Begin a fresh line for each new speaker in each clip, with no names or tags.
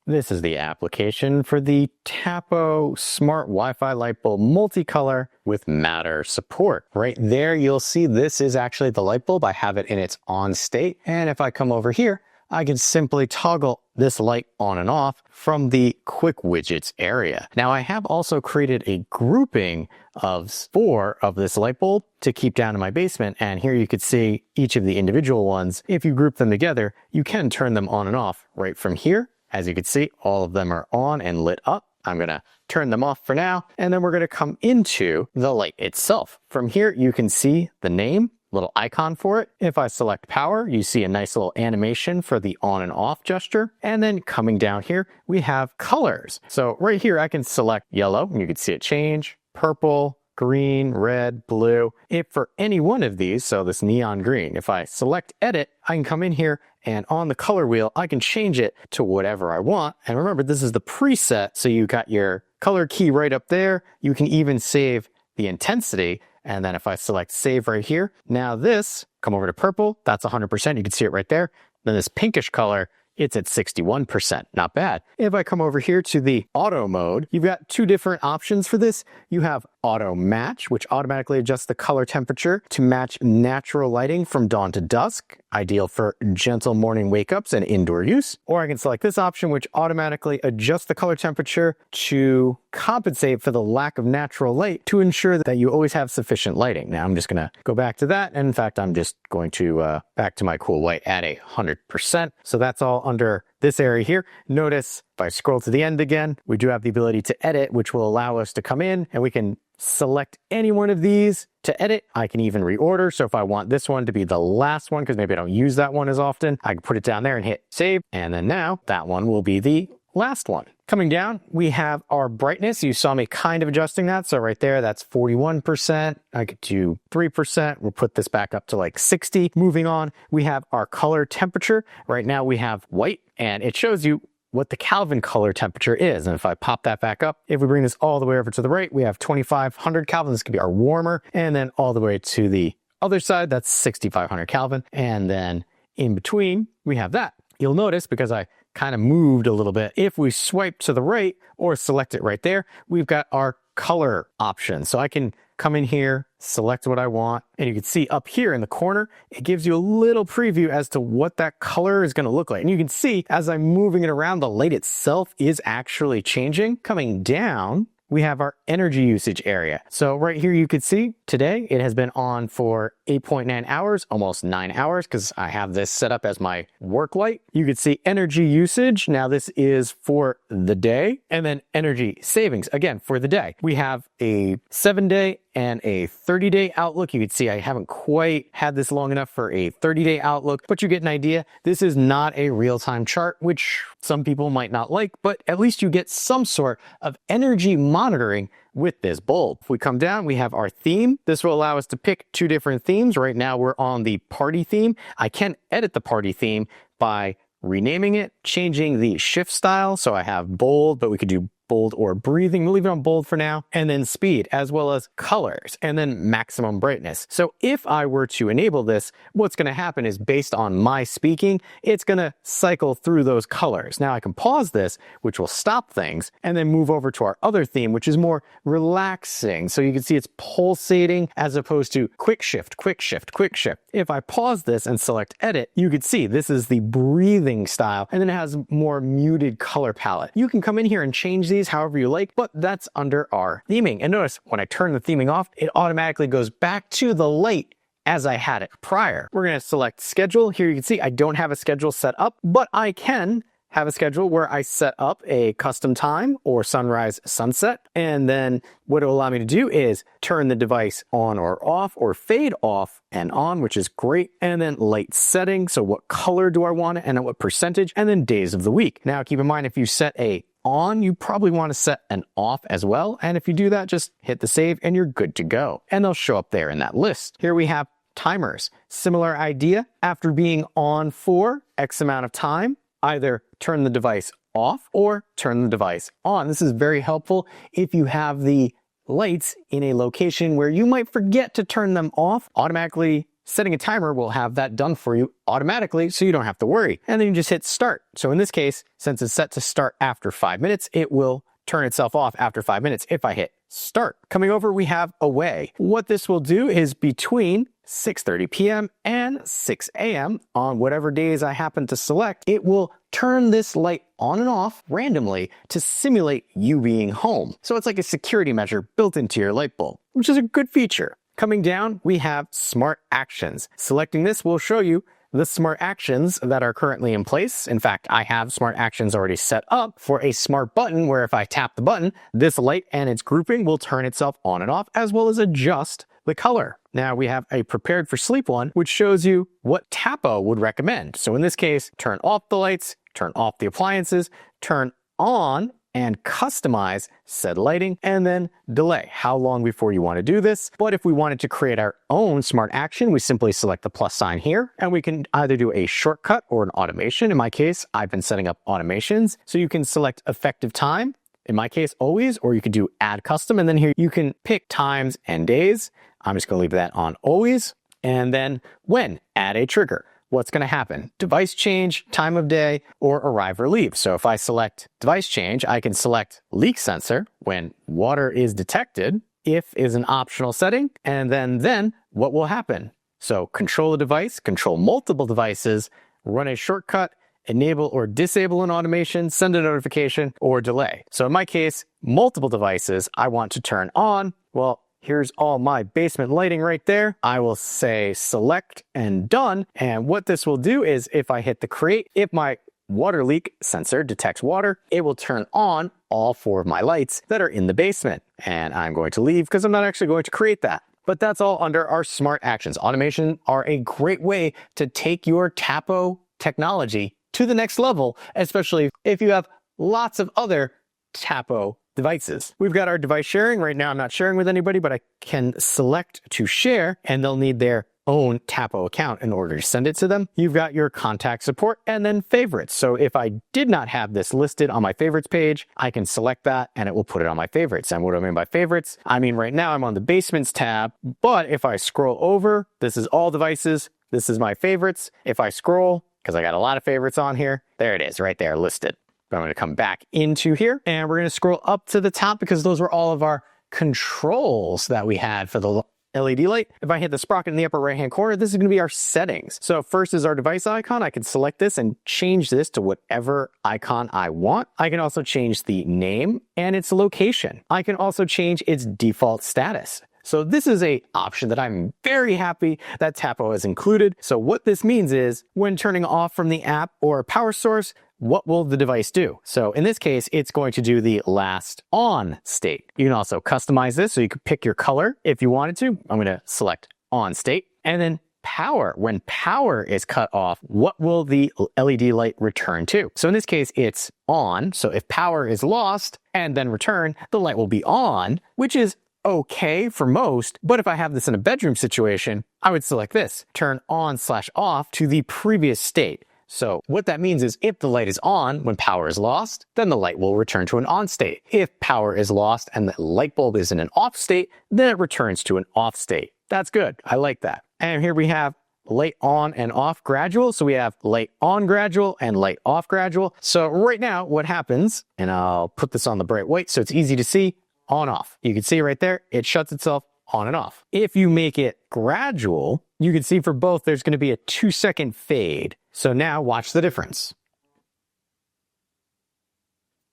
This is the application for the Tapo Smart Wi-Fi Light Bulb Multicolor with Matter support. Right there, you'll see this is actually the light bulb. I have it in its on state. And if I come over here, I can simply toggle this light on and off from the quick widgets area. Now I have also created a grouping of 4 of this light bulb to keep down in my basement. And here you could see each of the individual ones. If you group them together, you can turn them on and off right from here. As you can see, all of them are on and lit up. I'm gonna turn them off for now, and then we're gonna come into the light itself. From here, you can see the name, little icon for it. If I select power, you see a nice little animation for the on and off gesture. And then coming down here, we have colors. So right here, I can select yellow, and you can see it change, purple, green, red, blue. If for any one of these, so this neon green, if I select edit, I can come in here and on the color wheel, I can change it to whatever I want. And remember, this is the preset. So you got your color key right up there. You can even save the intensity. And then if I select save right here, now this, come over to purple, that's 100%. You can see it right there. Then this pinkish color, it's at 61%, not bad. If I come over here to the auto mode, you've got 2 different options for this. You have auto match, which automatically adjusts the color temperature to match natural lighting from dawn to dusk, ideal for gentle morning wake-ups and indoor use. Or I can select this option, which automatically adjusts the color temperature to compensate for the lack of natural light to ensure that you always have sufficient lighting. Now I'm just gonna go back to that. And in fact, I'm just going to back to my cool white at 100%. So that's all under this area here. Notice if I scroll to the end again, we do have the ability to edit, which will allow us to come in and we can select any one of these to edit. I can even reorder. So if I want this one to be the last one, because maybe I don't use that one as often, I can put it down there and hit save. And then now that one will be the last one. Coming down, we have our brightness. You saw me kind of adjusting that. So right there, that's 41%. I could do 3%. We'll put this back up to like 60. Moving on, we have our color temperature. Right now we have white, and it shows you what the Kelvin color temperature is. And if I pop that back up, if we bring this all the way over to the right, we have 2500 Kelvin. This could be our warmer. And then all the way to the other side, that's 6500 Kelvin. And then in between, we have that. You'll notice, because I kind of moved a little bit, if we swipe to the right or select it right there, we've got our color option. So I can come in here, select what I want, and you can see up here in the corner, it gives you a little preview as to what that color is going to look like. And you can see as I'm moving it around, the light itself is actually changing. Coming down, we have our energy usage area. So right here, you could see today it has been on for 8.9 hours, almost 9 hours, because I have this set up as my work light. You could see energy usage. Now this is for the day, and then energy savings, again, for the day. We have a 7-day and a 30-day outlook. You can see I haven't quite had this long enough for a 30-day outlook, but you get an idea. This is not a real-time chart, which some people might not like, but at least you get some sort of energy monitoring with this bulb. If we come down, we have our theme. This will allow us to pick 2 different themes. Right now, we're on the party theme. I can edit the party theme by renaming it, changing the shift style. So I have bold, but we could do bold or breathing. We'll leave it on bold for now. And then speed, as well as colors, and then maximum brightness. So if I were to enable this, what's going to happen is, based on my speaking, it's going to cycle through those colors. Now I can pause this, which will stop things, and then move over to our other theme, which is more relaxing. So you can see it's pulsating as opposed to quick shift, quick shift, quick shift. If I pause this and select edit, you could see this is the breathing style, and then it has more muted color palette. You can come in here and change these however you like, but that's under our theming. And notice when I turn the theming off, it automatically goes back to the light as I had it prior. We're going to select schedule. Here you can see I don't have a schedule set up, but I can have a schedule where I set up a custom time or sunrise, sunset. And then what it will allow me to do is turn the device on or off, or fade off and on, which is great. And then light setting. So what color do I want it, and at what percentage, and then days of the week. Now keep in mind, if you set a on, you probably want to set an off as well. And if you do that, just hit the save and you're good to go. And they'll show up there in that list. Here we have timers. Similar idea. After being on for X amount of time, either turn the device off or turn the device on. This is very helpful if you have the lights in a location where you might forget to turn them off. Automatically setting a timer will have that done for you automatically so you don't have to worry. And then you just hit start. So in this case, since it's set to start after 5 minutes, it will turn itself off after 5 minutes if I hit start. Coming over, we have away. What this will do is between 6:30 p.m. and 6 a.m. on whatever days I happen to select, it will turn this light on and off randomly to simulate you being home. So it's like a security measure built into your light bulb, which is a good feature. Coming down, we have smart actions. Selecting this will show you the smart actions that are currently in place. In fact, I have smart actions already set up for a smart button where if I tap the button, this light and its grouping will turn itself on and off, as well as adjust the color. Now we have a prepared for sleep one, which shows you what Tapo would recommend. So in this case, turn off the lights, turn off the appliances, turn on and customize said lighting, and then delay how long before you want to do this. But if we wanted to create our own smart action, we simply select the plus sign here, and we can either do a shortcut or an automation. In my case, I've been setting up automations. So you can select effective time, in my case, always, or you could do add custom, and then here you can pick times and days. I'm just going to leave that on always. And then when, add a trigger. What's going to happen? Device change, time of day, or arrive or leave. So if I select device change, I can select leak sensor when water is detected. If is an optional setting, and then what will happen? So control a device, control multiple devices, run a shortcut, enable or disable an automation, send a notification, or delay. So in my case, multiple devices I want to turn on. Well, here's all my basement lighting right there. I will say select and done. And what this will do is if I hit the create, if my water leak sensor detects water, it will turn on all 4 of my lights that are in the basement. And I'm going to leave because I'm not actually going to create that. But that's all under our smart actions. Automation are a great way to take your Tapo technology to the next level, especially if you have lots of other Tapo devices. We've got our device sharing. Right now I'm not sharing with anybody, but I can select to share and they'll need their own Tapo account in order to send it to them. You've got your contact support and then favorites. So if I did not have this listed on my favorites page, I can select that and it will put it on my favorites. And what do I mean by favorites? I mean, right now I'm on the basements tab, but if I scroll over, this is all devices. This is my favorites. If I scroll, because I got a lot of favorites on here, there it is right there listed. I'm going to come back into here and we're going to scroll up to the top because those were all of our controls that we had for the LED light. If I hit the sprocket in the upper right hand corner, this is going to be our settings. So first is our device icon. I can select this and change this to whatever icon I want. I can also change the name and its location. I can also change its default status. So this is an option that I'm very happy that Tapo has included. So what this means is when turning off from the app or a power source, what will the device do? So in this case, it's going to do the last on state. You can also customize this so you could pick your color if you wanted to. I'm going to select on state and then power. When power is cut off, what will the LED light return to? So in this case, it's on. So if power is lost and then return, the light will be on, which is okay for most. But if I have this in a bedroom situation, I would select this, turn on/off to the previous state. So what that means is if the light is on when power is lost, then the light will return to an on state. If power is lost and the light bulb is in an off state, then it returns to an off state. That's good. I like that. And here we have light on and off gradual. So we have light on gradual and light off gradual. So right now what happens, and I'll put this on the bright white so it's easy to see, on off. You can see right there, it shuts itself on and off. If you make it gradual, you can see for both there's going to be a 2-second fade. So now watch the difference.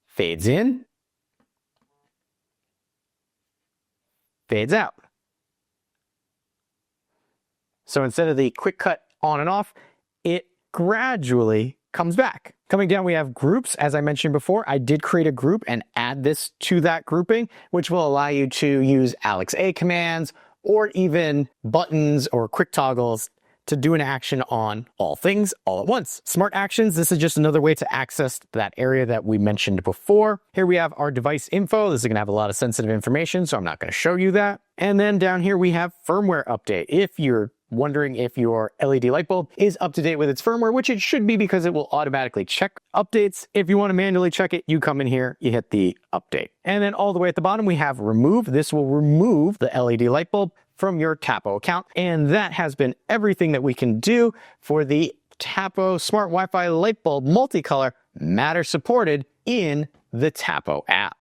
Fades in, fades out. So instead of the quick cut on and off, it gradually comes back. Coming down, we have groups. As I mentioned before, I did create a group and add this to that grouping, which will allow you to use Alex A commands or even buttons or quick toggles to do an action on all things all at once. Smart actions, this is just another way to access that area that we mentioned before. Here we have our device info. This is going to have a lot of sensitive information, so I'm not going to show you that. And then down here we have firmware update. If you're wondering if your LED light bulb is up to date with its firmware, which it should be because it will automatically check updates. If you want to manually check it, you come in here, you hit the update. And then all the way at the bottom, we have remove. This will remove the LED light bulb from your Tapo account. And that has been everything that we can do for the Tapo Smart Wi-Fi Light Bulb Multicolor Matter supported in the Tapo app.